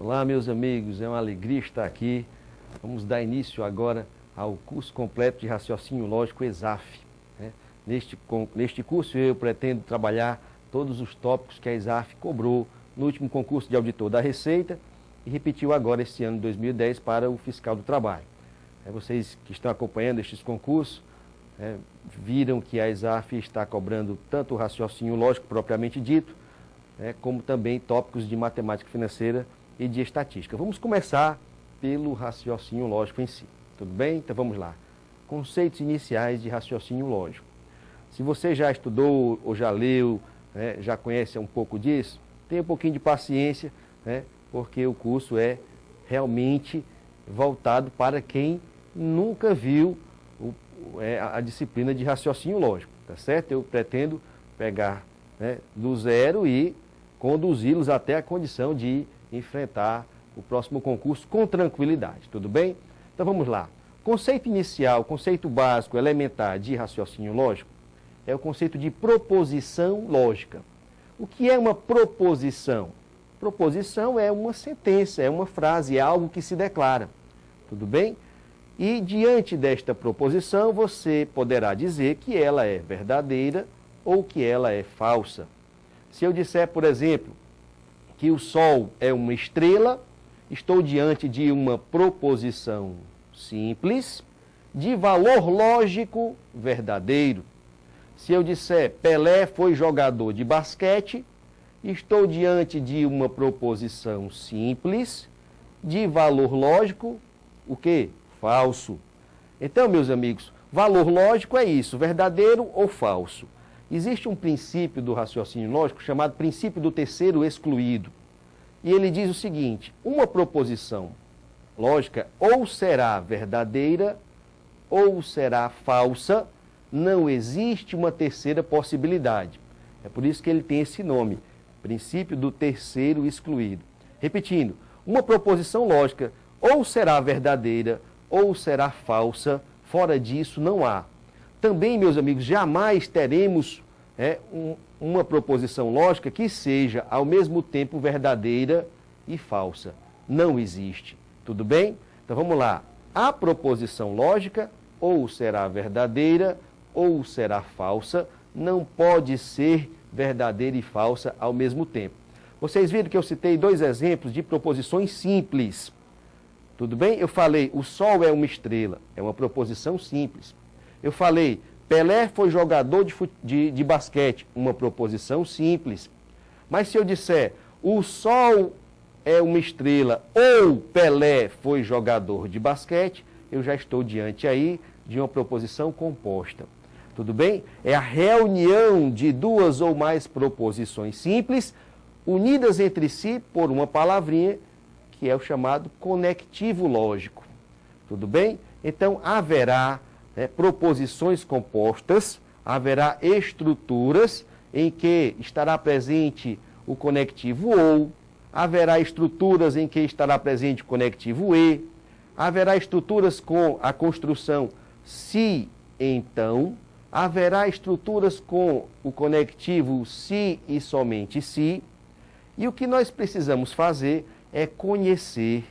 Olá, meus amigos, é uma alegria estar aqui. Vamos dar início agora ao curso completo de raciocínio lógico ESAF. Neste curso eu pretendo trabalhar todos os tópicos que a ESAF cobrou no último concurso de auditor da Receita e repetiu agora este ano de 2010 para o fiscal do trabalho. Vocês que estão acompanhando estes concursos viram que a ESAF está cobrando tanto o raciocínio lógico propriamente dito, como também tópicos de matemática financeira e de estatística. Vamos começar pelo raciocínio lógico em si. Tudo bem? Então vamos lá. Conceitos iniciais de raciocínio lógico. Se você já estudou ou já leu, já conhece um pouco disso, tenha um pouquinho de paciência, porque o curso é realmente voltado para quem nunca viu a disciplina de raciocínio lógico, tá certo? Eu pretendo pegar do zero e conduzi-los até a condição de enfrentar o próximo concurso com tranquilidade, tudo bem? Então vamos lá. Conceito inicial, conceito básico, elementar de raciocínio lógico é o conceito de proposição lógica. O que é uma proposição? Proposição é uma sentença, é uma frase, é algo que se declara, tudo bem? E diante desta proposição você poderá dizer que ela é verdadeira ou que ela é falsa. Se eu disser, por exemplo, que o Sol é uma estrela, estou diante de uma proposição simples, de valor lógico verdadeiro. Se eu disser Pelé foi jogador de basquete, estou diante de uma proposição simples, de valor lógico, o quê? Falso. Então, meus amigos, valor lógico é isso, verdadeiro ou falso. Existe um princípio do raciocínio lógico chamado princípio do terceiro excluído. E ele diz o seguinte: uma proposição lógica ou será verdadeira ou será falsa, não existe uma terceira possibilidade. É por isso que ele tem esse nome, princípio do terceiro excluído. Repetindo, uma proposição lógica ou será verdadeira ou será falsa, fora disso não há. Também, meus amigos, jamais teremos uma proposição lógica que seja ao mesmo tempo verdadeira e falsa. Não existe. Tudo bem? Então vamos lá. A proposição lógica ou será verdadeira ou será falsa, não pode ser verdadeira e falsa ao mesmo tempo. Vocês viram que eu citei dois exemplos de proposições simples. Tudo bem? Eu falei, o Sol é uma estrela. É uma proposição simples. Eu falei, Pelé foi jogador de basquete. Uma proposição simples. Mas se eu disser, o Sol é uma estrela ou Pelé foi jogador de basquete, eu já estou diante aí de uma proposição composta. Tudo bem? É a reunião de duas ou mais proposições simples, unidas entre si por uma palavrinha, que é o chamado conectivo lógico. Tudo bem? Então, haverá proposições compostas, haverá estruturas em que estará presente o conectivo ou, haverá estruturas em que estará presente o conectivo e, haverá estruturas com a construção se, então, haverá estruturas com o conectivo se e somente se, e o que nós precisamos fazer é conhecer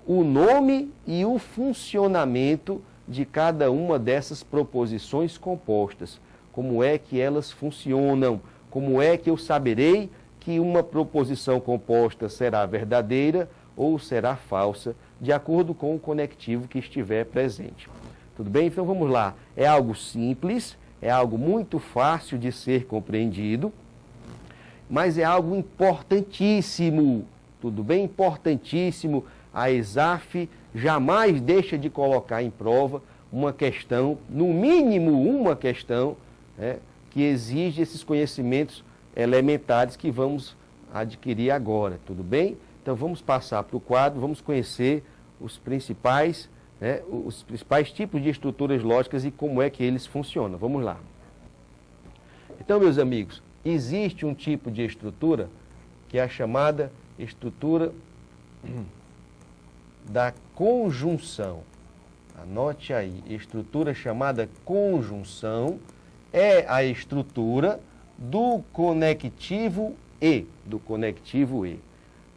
o nome e o funcionamento de cada uma dessas proposições compostas. Como é que elas funcionam? Como é que eu saberei que uma proposição composta será verdadeira ou será falsa, de acordo com o conectivo que estiver presente? Tudo bem? Então vamos lá. É algo simples, é algo muito fácil de ser compreendido, mas é algo importantíssimo. Tudo bem? Importantíssimo. A ESAF jamais deixa de colocar em prova uma questão, no mínimo uma questão, que exige esses conhecimentos elementares que vamos adquirir agora. Tudo bem? Então vamos passar para o quadro, vamos conhecer os principais tipos de estruturas lógicas e como é que eles funcionam. Vamos lá. Então, meus amigos, existe um tipo de estrutura que é a chamada estrutura da conjunção. Anote aí, estrutura chamada conjunção é a estrutura do conectivo E.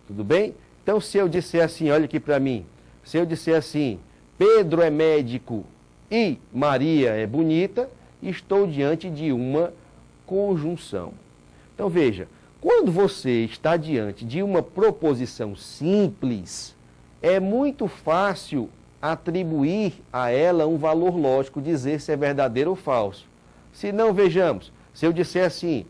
Tudo bem? Então, se eu disser assim, olha aqui para mim, se eu disser assim, Pedro é médico e Maria é bonita, estou diante de uma conjunção. Então, veja, quando você está diante de uma proposição simples, é muito fácil atribuir a ela um valor lógico, dizer se é verdadeiro ou falso. Se não, vejamos, se eu disser assim,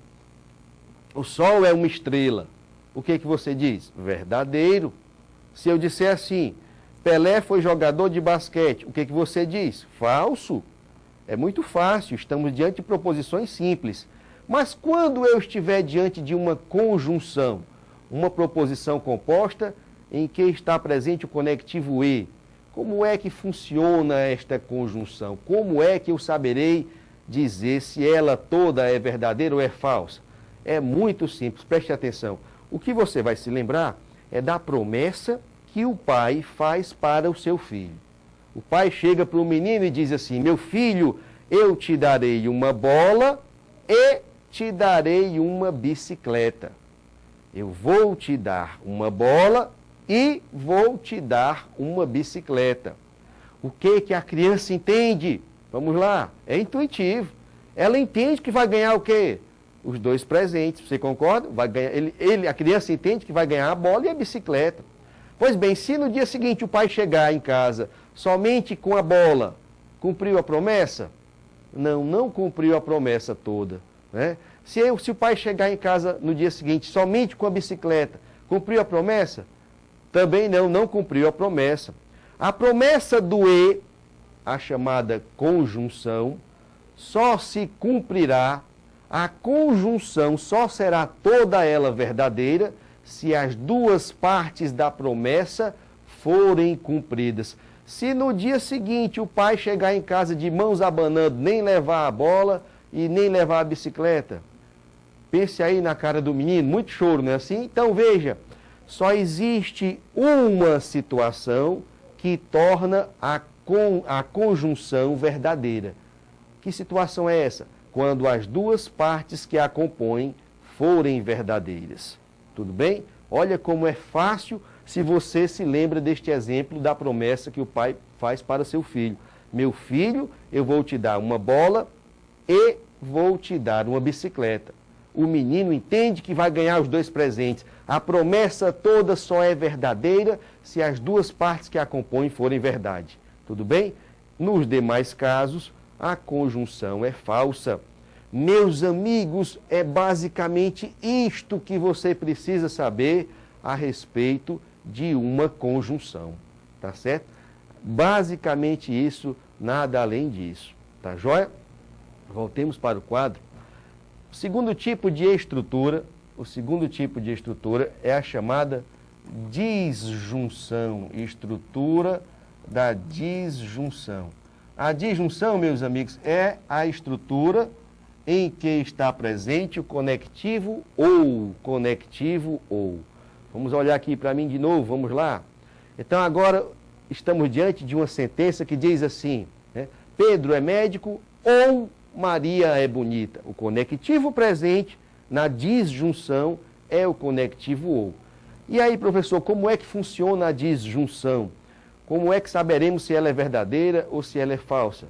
o Sol é uma estrela, o que você diz? Verdadeiro. Se eu disser assim, Pelé foi jogador de basquete, o que você diz? Falso. É muito fácil, estamos diante de proposições simples. Mas quando eu estiver diante de uma conjunção, uma proposição composta em que está presente o conectivo e, como é que funciona esta conjunção? Como é que eu saberei dizer se ela toda é verdadeira ou é falsa? É muito simples, preste atenção. O que você vai se lembrar é da promessa que o pai faz para o seu filho. O pai chega para o menino e diz assim, meu filho, eu te darei uma bola e te darei uma bicicleta. Eu vou te dar uma bola e vou te dar uma bicicleta. O que a criança entende? Vamos lá, é intuitivo. Ela entende que vai ganhar o quê? Os dois presentes, você concorda? Vai ganhar, a criança entende que vai ganhar a bola e a bicicleta. Pois bem, se no dia seguinte o pai chegar em casa somente com a bola, cumpriu a promessa? Não cumpriu a promessa toda. Né? Se o pai chegar em casa no dia seguinte somente com a bicicleta, cumpriu a promessa? Também não cumpriu a promessa. A promessa do e, a chamada conjunção, só se cumprirá, a conjunção só será toda ela verdadeira se as duas partes da promessa forem cumpridas. Se no dia seguinte o pai chegar em casa de mãos abanando, nem levar a bola e nem levar a bicicleta, pense aí na cara do menino, muito choro, não é assim? Então veja, só existe uma situação que torna a conjunção verdadeira. Que situação é essa? Quando as duas partes que a compõem forem verdadeiras. Tudo bem? Olha como é fácil se você se lembra deste exemplo da promessa que o pai faz para seu filho. Meu filho, eu vou te dar uma bola e vou te dar uma bicicleta. O menino entende que vai ganhar os dois presentes. A promessa toda só é verdadeira se as duas partes que a compõem forem verdade. Tudo bem? Nos demais casos, a conjunção é falsa. Meus amigos, é basicamente isto que você precisa saber a respeito de uma conjunção. Tá certo? Basicamente isso, nada além disso. Tá joia? Voltemos para o quadro. O segundo tipo de estrutura é a chamada disjunção, estrutura da disjunção. A disjunção, meus amigos, é a estrutura em que está presente o conectivo ou. Vamos olhar aqui para mim de novo, vamos lá. Então agora estamos diante de uma sentença que diz assim, né? Pedro é médico ou Maria é bonita. O conectivo presente na disjunção é o conectivo ou. E aí, professor, como é que funciona a disjunção? Como é que saberemos se ela é verdadeira ou se ela é falsa?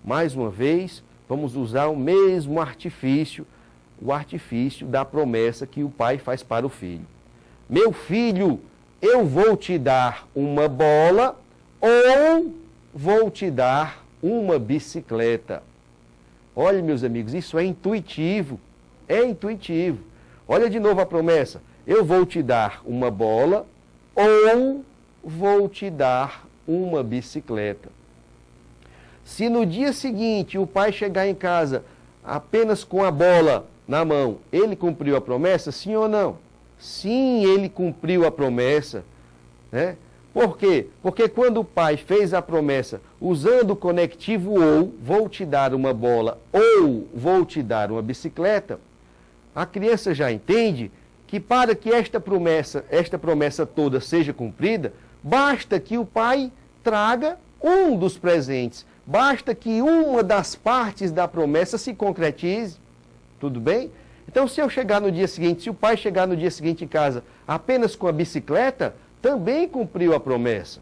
Mais uma vez, vamos usar o mesmo artifício, o artifício da promessa que o pai faz para o filho. Meu filho, eu vou te dar uma bola ou vou te dar uma bicicleta. Olha, meus amigos, isso é intuitivo. É intuitivo. Olha de novo a promessa. Eu vou te dar uma bola ou vou te dar uma bicicleta. Se no dia seguinte o pai chegar em casa apenas com a bola na mão, ele cumpriu a promessa, sim ou não? Sim, ele cumpriu a promessa. Né? Por quê? Porque quando o pai fez a promessa usando o conectivo ou, vou te dar uma bola ou vou te dar uma bicicleta, a criança já entende que para que esta promessa toda seja cumprida, basta que o pai traga um dos presentes, basta que uma das partes da promessa se concretize. Tudo bem? Então, se o pai chegar no dia seguinte em casa apenas com a bicicleta, também cumpriu a promessa.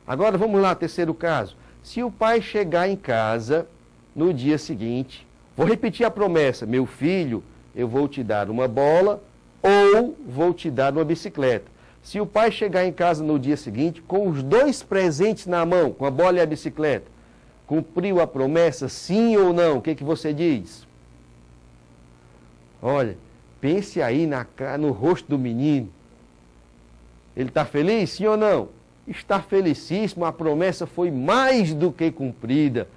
Agora vamos lá, terceiro caso. Se o pai chegar em casa no dia seguinte, vou repetir a promessa: meu filho, eu vou te dar uma bola ou vou te dar uma bicicleta. Se o pai chegar em casa no dia seguinte com os dois presentes na mão, com a bola e a bicicleta, cumpriu a promessa, sim ou não? O que você diz? Olha, pense aí no rosto do menino. Ele está feliz, sim ou não? Está felicíssimo, a promessa foi mais do que cumprida.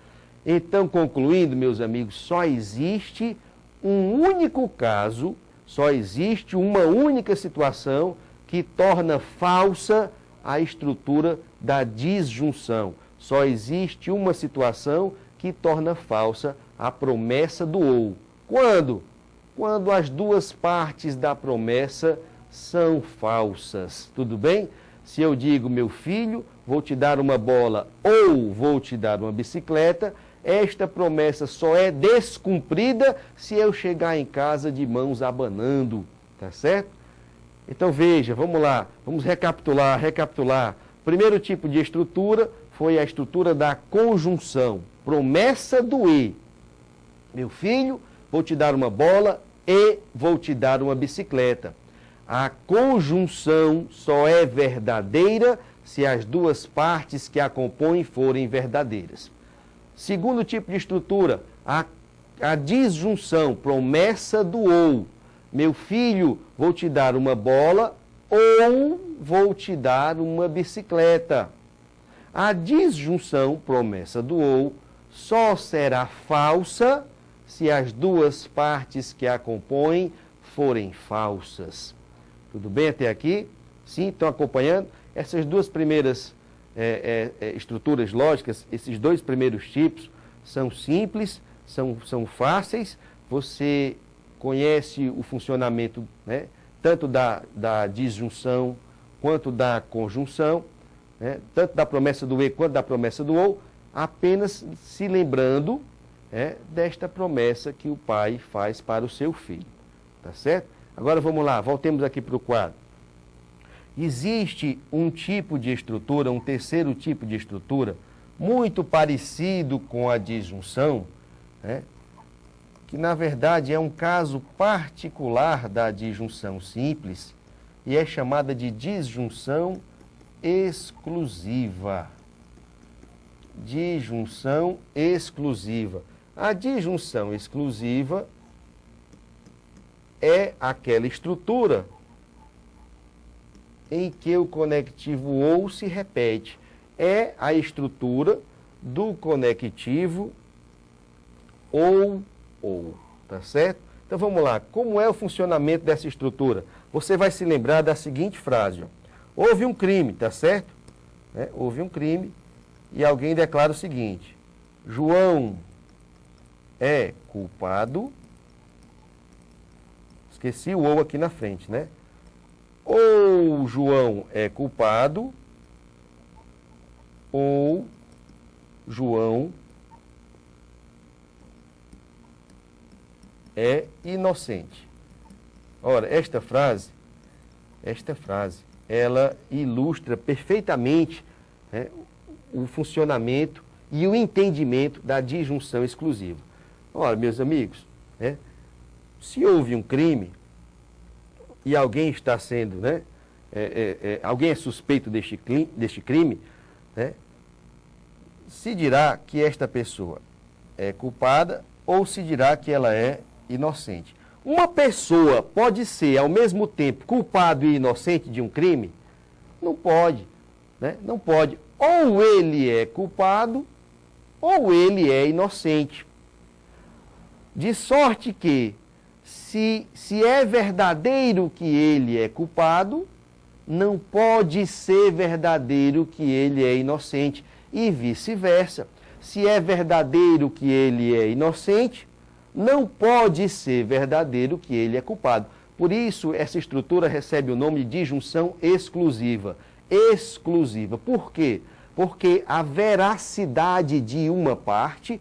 Então, concluindo, meus amigos, só existe um único caso, só existe uma única situação que torna falsa a estrutura da disjunção. Só existe uma situação que torna falsa a promessa do ou. Quando? Quando as duas partes da promessa são falsas. Tudo bem? Se eu digo, meu filho, vou te dar uma bola ou vou te dar uma bicicleta, esta promessa só é descumprida se eu chegar em casa de mãos abanando, tá certo? Então veja, vamos lá, vamos recapitular. Primeiro tipo de estrutura foi a estrutura da conjunção, promessa do e. Meu filho, vou te dar uma bola e vou te dar uma bicicleta. A conjunção só é verdadeira se as duas partes que a compõem forem verdadeiras. Segundo tipo de estrutura, a disjunção, promessa do ou. Meu filho, vou te dar uma bola ou vou te dar uma bicicleta. A disjunção, promessa do ou, só será falsa se as duas partes que a compõem forem falsas. Tudo bem até aqui? Sim, estão acompanhando? Essas duas primeiras estruturas lógicas, esses dois primeiros tipos, são simples, são fáceis. Você conhece o funcionamento, né, tanto da disjunção quanto da conjunção, né, tanto da promessa do e quanto da promessa do ou, apenas se lembrando desta promessa que o pai faz para o seu filho. Tá certo? Agora vamos lá, voltemos aqui para o quadro. Existe um tipo de estrutura, um terceiro tipo de estrutura, muito parecido com a disjunção, né, que na verdade é um caso particular da disjunção simples e é chamada de disjunção exclusiva. Disjunção exclusiva. A disjunção exclusiva é aquela estrutura em que o conectivo ou se repete. É a estrutura do conectivo ou, tá certo? Então vamos lá, como é o funcionamento dessa estrutura? Você vai se lembrar da seguinte frase: ó. Houve um crime, tá certo? Houve um crime e alguém declara o seguinte: João é culpado. Esqueci o ou aqui na frente, né? Ou João é culpado, ou João é inocente. Ora, esta frase, ela ilustra perfeitamente, né, o funcionamento e o entendimento da disjunção exclusiva. Ora, meus amigos, se houve um crime e alguém está sendo, alguém é suspeito deste crime, se dirá que esta pessoa é culpada ou se dirá que ela é inocente. Uma pessoa pode ser, ao mesmo tempo, culpado e inocente de um crime? Não pode, não pode. Ou ele é culpado ou ele é inocente. De sorte que, se é verdadeiro que ele é culpado, não pode ser verdadeiro que ele é inocente. E vice-versa. Se é verdadeiro que ele é inocente, não pode ser verdadeiro que ele é culpado. Por isso, essa estrutura recebe o nome de disjunção exclusiva. Exclusiva. Por quê? Porque a veracidade de uma parte